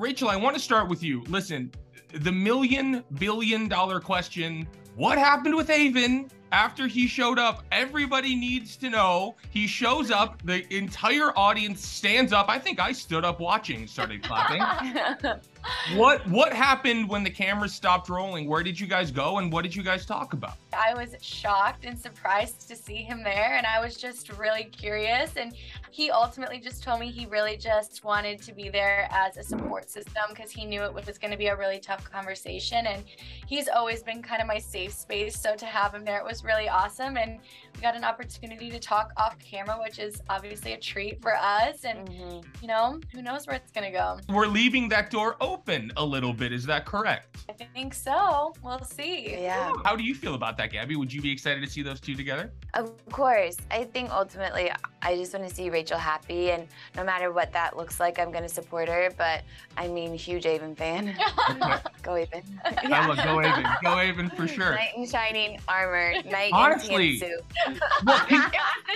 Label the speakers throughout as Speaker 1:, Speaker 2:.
Speaker 1: Rachel, I want to start with you. Listen, the $1 billion question, what happened with Aven after he showed up? Everybody needs to know. He shows up, the entire audience stands up. I think I stood up watching, started clapping. What happened when the cameras stopped rolling? Where did you guys go and what did you guys talk about?
Speaker 2: I was shocked and surprised to see him there, and I was just really curious, and he ultimately just told me he really just wanted to be there as a support system because he knew it was going to be a really tough conversation, and he's always been kind of my safe space, so to have him there, it was really awesome, and we got an opportunity to talk off camera, which is obviously a treat for us, and you know, who knows where it's going to go.
Speaker 1: We're leaving that door open a little bit, is that correct?
Speaker 2: I think so. We'll see.
Speaker 3: Yeah.
Speaker 1: How do you feel about that, Gabby? Would you be excited to see those two together?
Speaker 3: Of course. I think ultimately I just want to see Rachel happy, and no matter what that looks like, I'm going to support her. But I mean, huge Aven fan. Go Aven.
Speaker 1: I love Go Aven. Go Aven for sure.
Speaker 3: Knight in shining armor. Knight
Speaker 1: Honestly,
Speaker 3: in tan suit.
Speaker 1: Well,
Speaker 2: It was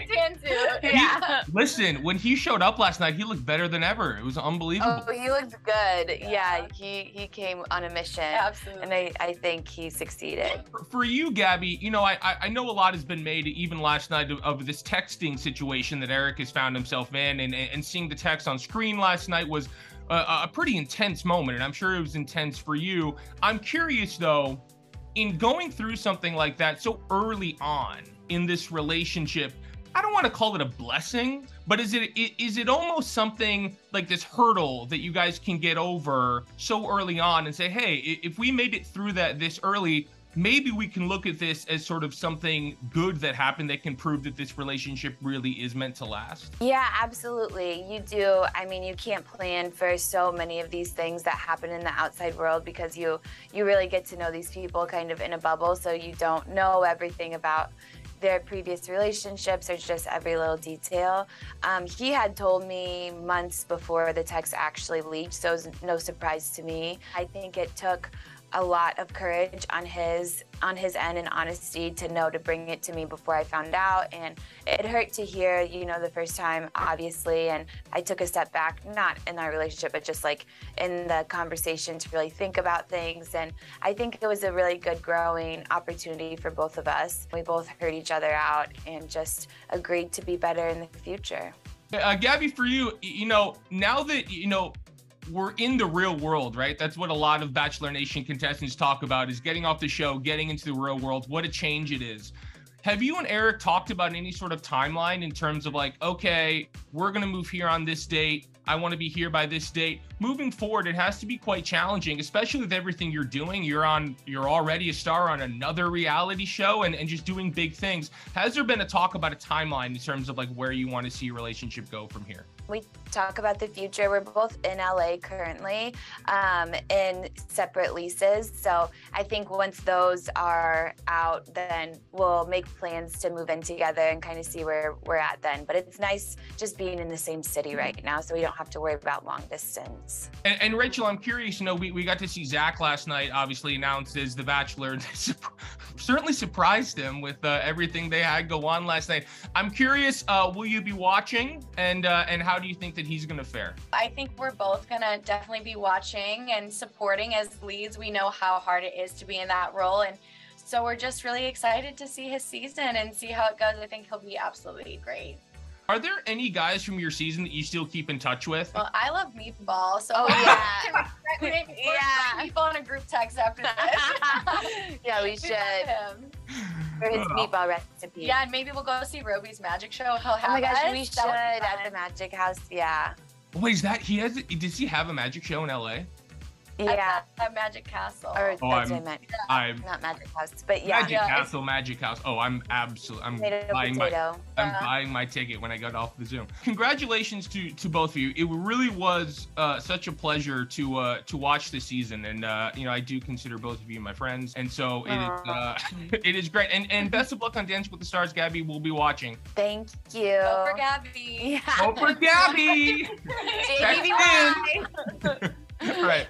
Speaker 2: the tan suit.
Speaker 3: Yeah.
Speaker 1: listen, when he showed up last night, he looked better than ever. It was unbelievable.
Speaker 3: Oh, he looked good. Yeah, he came on a mission.
Speaker 2: Absolutely.
Speaker 3: And I think he succeeded.
Speaker 1: For you, Gabby, you know, I know a lot has been made, even last night, of this texting situation that Erich has found himself in, and seeing the text on screen last night was a pretty intense moment, and I'm sure it was intense for you. I'm curious, though, in going through something like that so early on in this relationship, I don't want to call it a blessing, but is it almost something like this hurdle that you guys can get over so early on and say, hey, if we made it through this early, maybe we can look at this as sort of something good that happened that can prove that this relationship really is meant to last?
Speaker 3: Yeah, absolutely. You do. I mean, you can't plan for so many of these things that happen in the outside world because you really get to know these people kind of in a bubble, so you don't know everything about their previous relationships or just every little detail. He had told me months before the text actually leaked, so it was no surprise to me. I think it took a lot of courage on his end and honesty to know to bring it to me before I found out, and it hurt to hear, you know, the first time, obviously, and I took a step back, not in our relationship, but just like in the conversation to really think about things, and I think it was a really good growing opportunity for both of us. We both heard each other out and just agreed to be better in the future.
Speaker 1: Gabby, for you, you know, now that, you know, we're in the real world, right? That's what a lot of Bachelor Nation contestants talk about, is getting off the show, getting into the real world, what a change it is. Have you and Erich talked about any sort of timeline in terms of like, okay, we're going to move here on this date, I want to be here by this date? Moving forward, it has to be quite challenging, especially with everything you're doing. You're already a star on another reality show and just doing big things. Has there been a talk about a timeline in terms of like where you want to see your relationship go from here?
Speaker 3: We talk about the future. We're both in LA currently, in separate leases. So I think once those are out, then we'll make plans to move in together and kind of see where we're at then. But it's nice just being in the same city right now, so we don't have to worry about long distance.
Speaker 1: And Rachel, I'm curious, you know, we got to see Zach last night, obviously announced as the Bachelor. Certainly surprised him with everything they had go on last night. I'm curious, will you be watching, and how do you think that he's going to fare?
Speaker 2: I think we're both going to definitely be watching and supporting as leads. We know how hard it is to be in that role, and so we're just really excited to see his season and see how it goes. I think he'll be absolutely great.
Speaker 1: Are there any guys from your season that you still keep in touch with?
Speaker 2: Well, I love Meatball, so
Speaker 3: yeah.
Speaker 2: Meatball in a group text after this.
Speaker 3: Yeah, we should. For his meatball recipe.
Speaker 2: Yeah, and maybe we'll go see Roby's magic show. He'll have
Speaker 3: Oh my gosh,
Speaker 2: us.
Speaker 3: we should at the Magic House. Yeah.
Speaker 1: Wait, does he have a magic show in LA?
Speaker 3: Yeah.
Speaker 2: At Magic Castle.
Speaker 3: Or that's what I meant.
Speaker 1: I'm
Speaker 3: Not Magic House, but yeah.
Speaker 1: Magic House. Oh, I'm buying my ticket when I get off the Zoom. Congratulations to both of you. It really was such a pleasure to watch this season, and you know, I do consider both of you my friends, and so it is great. And best of luck on Dancing with the Stars, Gabby. We'll be watching.
Speaker 3: Thank you.
Speaker 2: Go for Gabby.
Speaker 3: Yeah.
Speaker 1: Go for Gabby.
Speaker 3: JBY.
Speaker 1: Right.